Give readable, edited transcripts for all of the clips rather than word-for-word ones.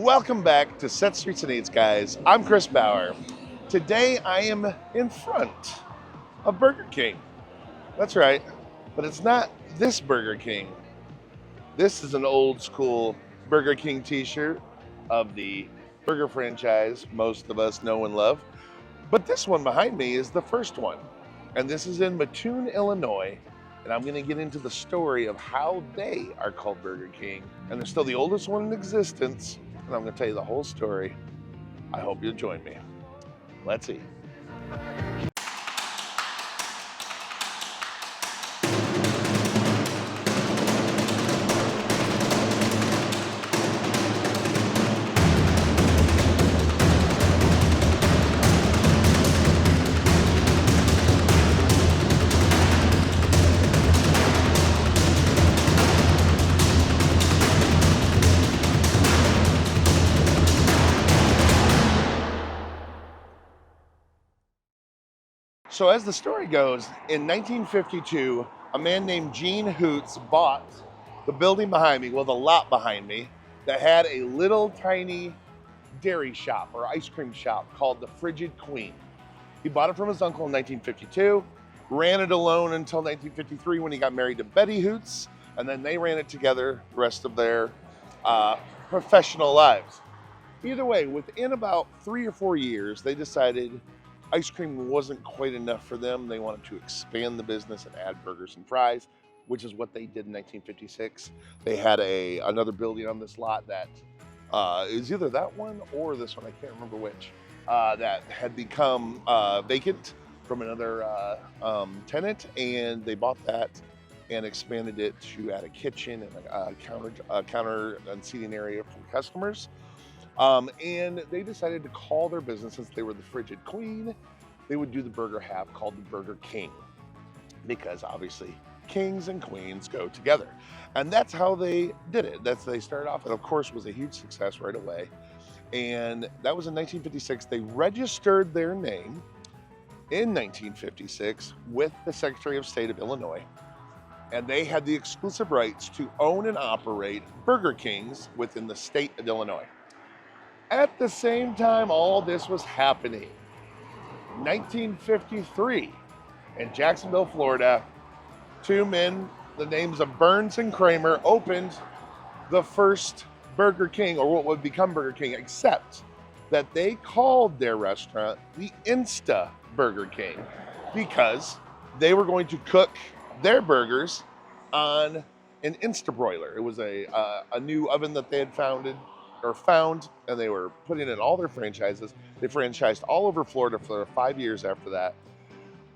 Welcome back to Set Streets and Eats, guys. I'm Chris Bauer. Today I am in front of Burger King. That's right, but it's not this Burger King. This is an old school Burger King t-shirt of the burger franchise most of us know and love. But this one behind me is the first one. And this is in Mattoon, Illinois. And I'm gonna get into the story of how they are called Burger King. And they're still the oldest one in existence. And I'm gonna tell you the whole story. I hope you'll join me. Let's eat. So as the story goes, in 1952, a man named Gene Hoots bought the building behind me, well, the lot behind me, that had a little tiny dairy shop or ice cream shop called the Frigid Queen. He bought it from his uncle in 1952, ran it alone until 1953 when he got married to Betty Hoots, and then they ran it together the rest of their professional lives. Either way, within about 3 or 4 years, they decided ice cream wasn't quite enough for them. They wanted to expand the business and add burgers and fries, which is what they did in 1956. They had another building on this lot that is either that one or this one, I can't remember which, that had become vacant from another tenant, and they bought that and expanded it to add a kitchen and a counter and seating area for customers. And they decided to call their business, since they were the Frigid Queen, they would do the burger half called the Burger King, because obviously kings and queens go together. And that's how they did it. They started off, and of course was a huge success right away. And that was in 1956. They registered their name in 1956 with the Secretary of State of Illinois. And they had the exclusive rights to own and operate Burger Kings within the state of Illinois. At the same time all this was happening, 1953, in Jacksonville, Florida, two men, the names of Burns and Kramer, opened the first Burger King, or what would become Burger King, except that they called their restaurant the Insta Burger King, because they were going to cook their burgers on an Insta broiler. It was a new oven that they had found, and they were putting in all their franchises. They franchised all over Florida for 5 years after that,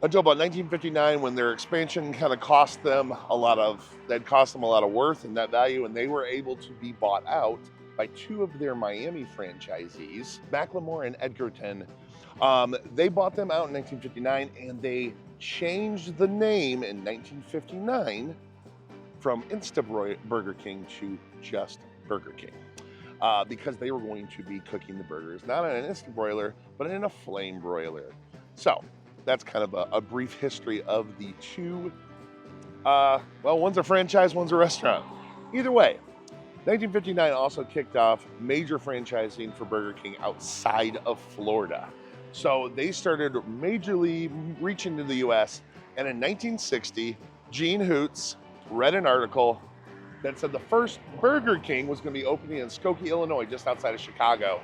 until about 1959, when their expansion kind of cost them a lot of worth and net value, and they were able to be bought out by two of their Miami franchisees, Macklemore and Edgerton. They bought them out in 1959, and they changed the name in 1959 from Insta Burger King to just Burger King. Because they were going to be cooking the burgers, not on an instant broiler, but in a flame broiler. So that's kind of a brief history of the two, well, one's a franchise, one's a restaurant. Either way, 1959 also kicked off major franchising for Burger King outside of Florida. So they started majorly reaching to the US, and in 1960, Gene Hoots read an article that said the first Burger King was going to be opening in Skokie, Illinois, just outside of Chicago.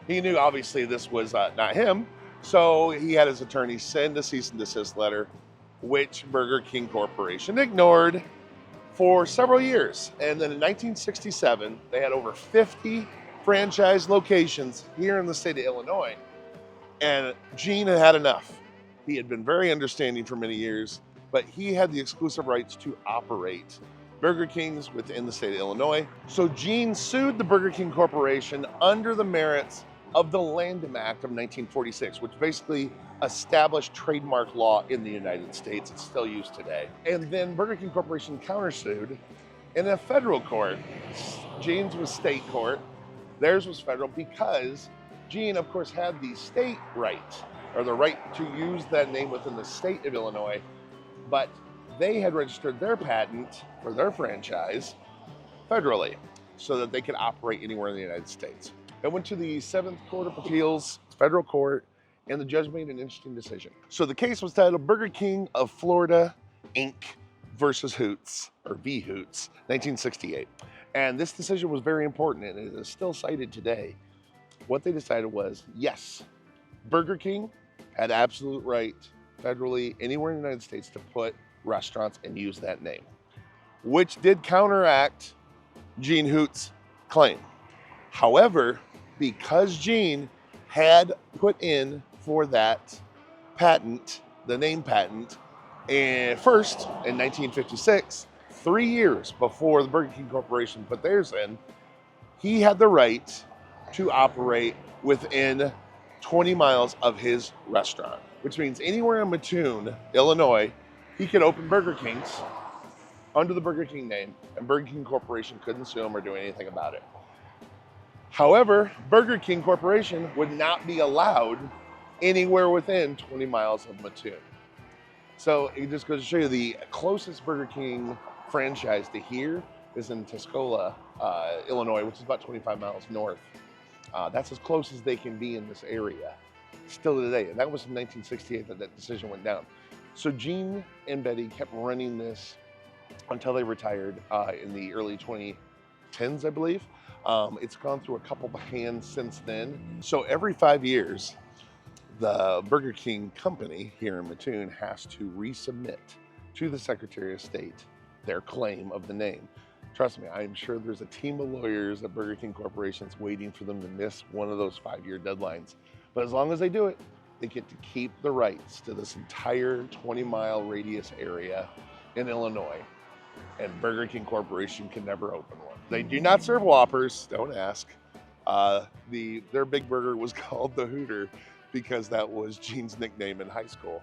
He knew obviously this was not him, so he had his attorney send a cease and desist letter, which Burger King Corporation ignored for several years. And then in 1967, they had over 50 franchise locations here in the state of Illinois, and Gene had had enough. He had been very understanding for many years, but he had the exclusive rights to operate Burger Kings within the state of Illinois. So Gene sued the Burger King Corporation under the merits of the Lanham Act of 1946, which basically established trademark law in the United States. It's still used today. And then Burger King Corporation countersued in a federal court. Gene's was state court, theirs was federal, because Gene, of course, had the state right, or the right to use that name within the state of Illinois, but they had registered their patent for their franchise federally. so that they could operate anywhere in the United States. It went to the 7th Court of Appeals, federal court, and the judge made an interesting decision. So the case was titled Burger King of Florida, Inc. versus Hoots, or v. Hoots, 1968. And this decision was very important, and it is still cited today. What they decided was, yes, Burger King had absolute right federally anywhere in the United States to put restaurants and use that name, which did counteract Gene Hoot's claim. However, because Gene had put in for that patent, the name patent, and first in 1956, 3 years before the Burger King Corporation put theirs in, he had the right to operate within 20 miles of his restaurant, which means anywhere in Mattoon, Illinois, he could open Burger Kings under the Burger King name, and Burger King Corporation couldn't sue him or do anything about it. However, Burger King Corporation would not be allowed anywhere within 20 miles of Mattoon. So it just goes to show you the closest Burger King franchise to here is in Tuscola, Illinois, which is about 25 miles north. That's as close as they can be in this area, still today. And that was in 1968 that that decision went down. So Gene and Betty kept running this until they retired in the early 2010s, I believe. It's gone through a couple of hands since then. So every 5 years, the Burger King company here in Mattoon has to resubmit to the Secretary of State their claim of the name. Trust me, I'm sure there's a team of lawyers at Burger King Corporation's waiting for them to miss one of those 5-year deadlines. But as long as they do it, they get to keep the rights to this entire 20-mile radius area in Illinois. And Burger King Corporation can never open one. They do not serve Whoppers, don't ask. Their big burger was called the Hooter because that was Gene's nickname in high school.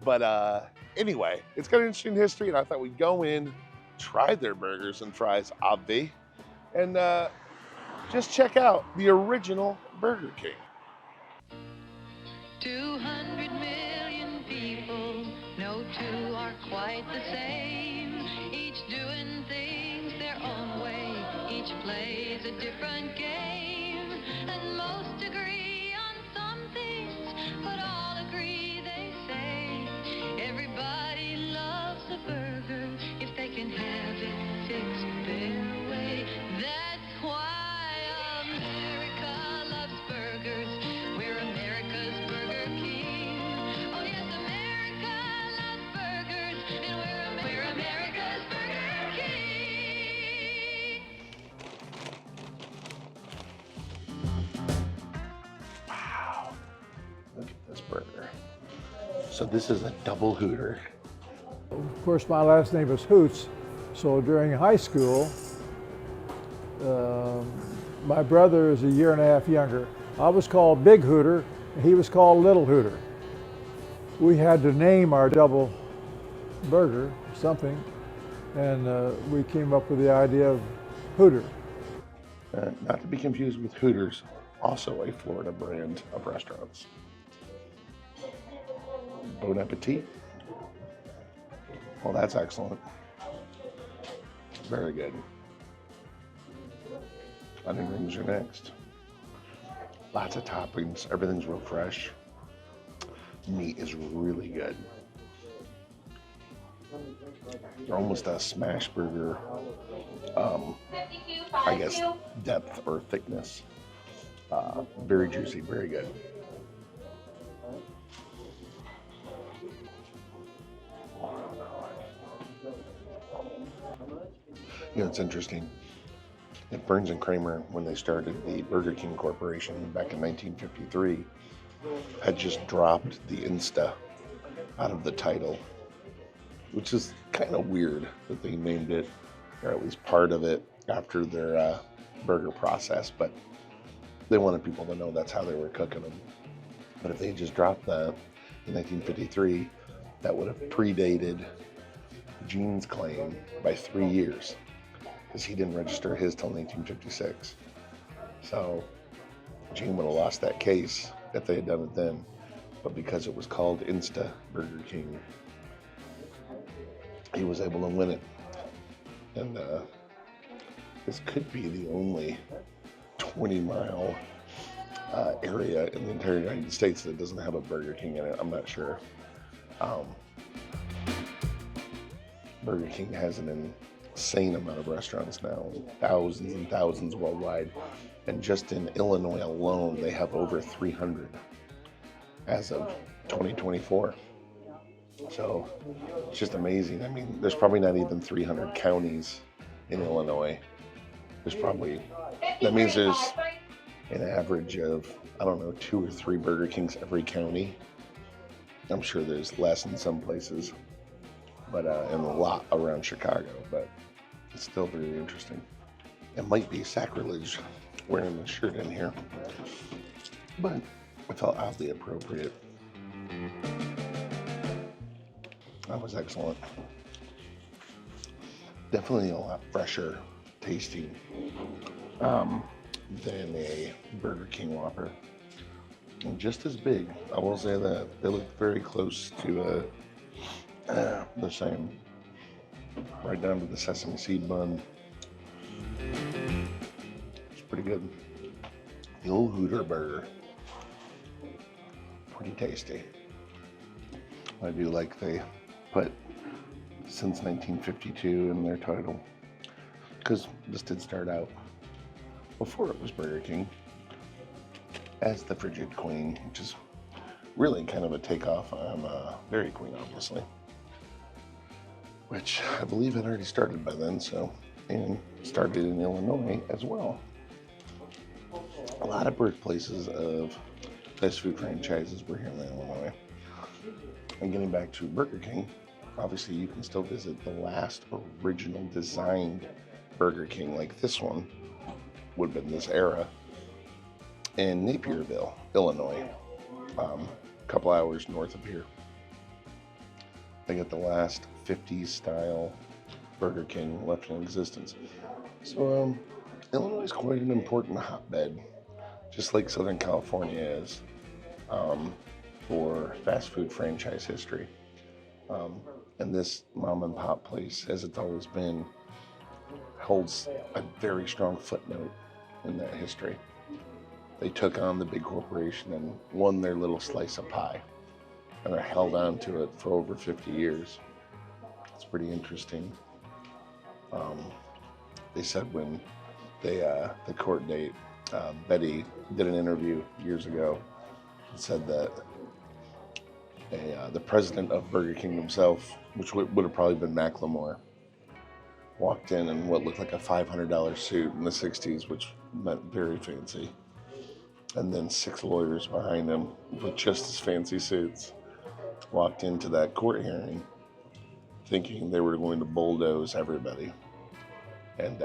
But anyway, it's got an interesting history, and I thought we'd go in, try their burgers and fries, obvi, and just check out the original Burger King. 200 million people, no two are quite the same, each doing things their own way, each plays a different game, and most agree on some things, but all agree they say, everybody loves a burger if they can have it fixed their way. That's why America loves burgers. We're America's Burger King. Oh yes, America loves burgers, and we're America's Burger King. Wow, look at this burger. So this is a double Hooter. Of course, my last name is Hoots, so during high school, my brother is a year and a half younger. I was called Big Hooter, and he was called Little Hooter. We had to name our double burger something, and we came up with the idea of Hooter. Not to be confused with Hooters, also a Florida brand of restaurants. Bon appetit. Well, that's excellent. Very good. Onion rings are next. Lots of toppings. Everything's real fresh. Meat is really good. They're almost a smash burger, I guess, depth or thickness. Very juicy, very good. You know, it's interesting. At Burns and Kramer, when they started the Burger King Corporation back in 1953, had just dropped the Insta out of the title, which is kind of weird that they named it, or at least part of it, after their burger process, but they wanted people to know that's how they were cooking them. But if they had just dropped that in 1953, that would have predated Gene's claim by 3 years, because he didn't register his till 1956. So Gene would have lost that case if they had done it then. But because it was called Insta Burger King, he was able to win it. And This could be the only 20-mile area in the entire United States that doesn't have a Burger King in it. I'm not sure. Burger King has an insane amount of restaurants now, thousands and thousands worldwide. And just in Illinois alone, they have over 300 as of 2024. So it's just amazing. I mean, there's probably not even 300 counties in Illinois. That means there's an average of, I don't know, 2 or 3 Burger Kings every county. I'm sure there's less in some places, but and a lot around Chicago, but it's still very interesting. It might be sacrilege wearing the shirt in here, but it felt oddly appropriate. That was excellent. Definitely a lot fresher tasting than a Burger King Whopper. And just as big, I will say that. They look very close to the same. Right down to the sesame seed bun. It's pretty good. The old Hooter burger. Pretty tasty. I do like they put since 1952 in their title, because this did start out before it was Burger King as the Frigid Queen, which is really kind of a takeoff on Dairy Queen, obviously, which I believe had already started by then, and started in Illinois as well. A lot of birthplaces of fast food franchises were here in Illinois. And getting back to Burger King, obviously you can still visit the last original designed Burger King, like this one would have been this era, in Napierville, Illinois, a couple hours north of here. They got the last 50s style Burger King left in existence. So Illinois is quite an important hotbed, just like Southern California is, for fast food franchise history. And this mom and pop place, as it's always been, holds a very strong footnote in that history. They took on the big corporation and won their little slice of pie, and are held on to it for over 50 years. It's pretty interesting. They said when the court date, Betty did an interview years ago and said that the president of Burger King himself, which would have probably been Macklemore, walked in what looked like a $500 suit in the 60s, which meant very fancy. And then 6 lawyers behind him with just as fancy suits walked into that court hearing thinking they were going to bulldoze everybody. And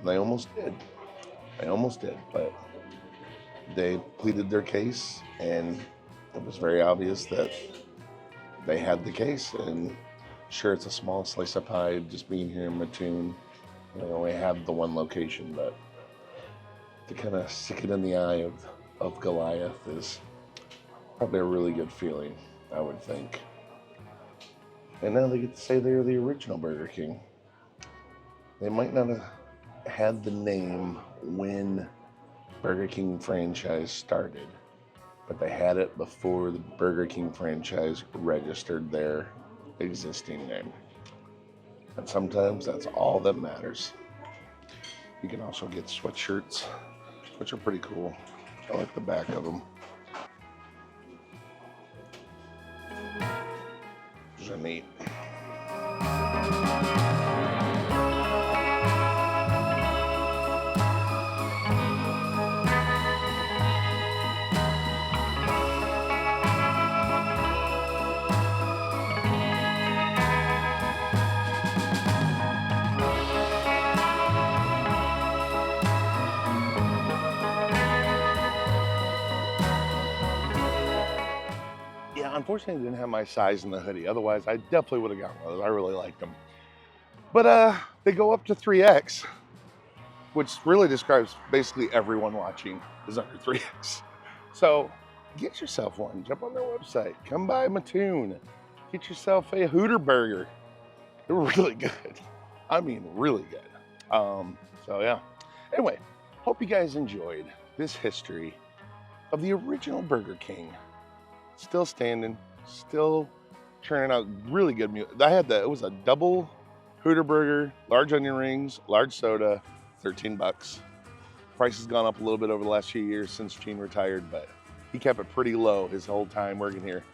they almost did. But they pleaded their case, and it was very obvious that they had the case. And sure, it's a small slice of pie just being here in Mattoon. They only have the one location, but to kind of stick it in the eye of Goliath is probably a really good feeling, I would think. And now they get to say they're the original Burger King. They might not have had the name when Burger King franchise started, but they had it before the Burger King franchise registered their existing name. And sometimes that's all that matters. You can also get sweatshirts, which are pretty cool. I like the back of them. Those are neat. Unfortunately, I didn't have my size in the hoodie. Otherwise, I definitely would have gotten one of those. I really liked them. But they go up to 3X, which really describes basically everyone watching is under 3X. So get yourself one. Jump on their website. Come by Mattoon. Get yourself a Hooter burger. They're really good. I mean, really good. So yeah. Anyway, hope you guys enjoyed this history of the original Burger King. Still standing, still churning out really good meal. It was a double Hooter burger, large onion rings, large soda, 13 bucks. Price has gone up a little bit over the last few years since Gene retired, but he kept it pretty low his whole time working here.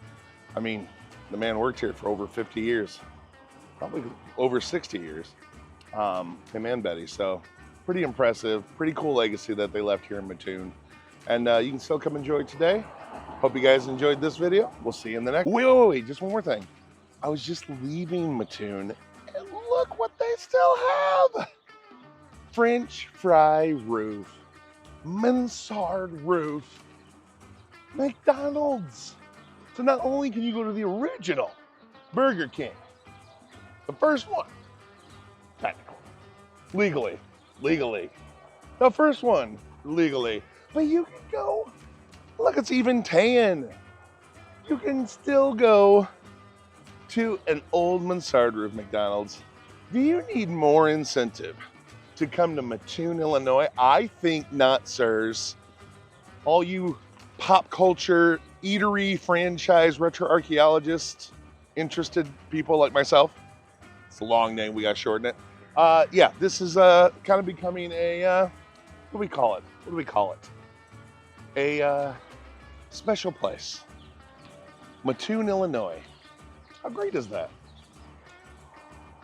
I mean, the man worked here for over 50 years, probably over 60 years, him and Betty. So pretty impressive, pretty cool legacy that they left here in Mattoon. And you can still come enjoy it today. Hope you guys enjoyed this video. We'll see you in the next. Wait, just one more thing. I was just leaving Mattoon and look what they still have. French fry roof, mansard roof, McDonald's. So not only can you go to the original Burger King, the first one, technically, legally, the first one, legally, but you can go, look, it's even tan. You can still go to an old mansard roof McDonald's. Do you need more incentive to come to Mattoon, Illinois? I think not, sirs. All you pop culture, eatery, franchise, retro-archaeologists, interested people like myself. It's a long name, we gotta shorten it. Yeah, this is kind of becoming a, what do we call it? A special place. Mattoon, Illinois. How great is that?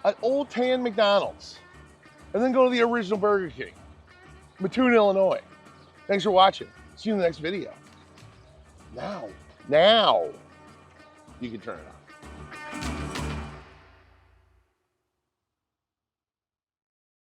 An old tan McDonald's. And then go to the original Burger King. Mattoon, Illinois. Thanks for watching. See you in the next video. Now, you can turn it on.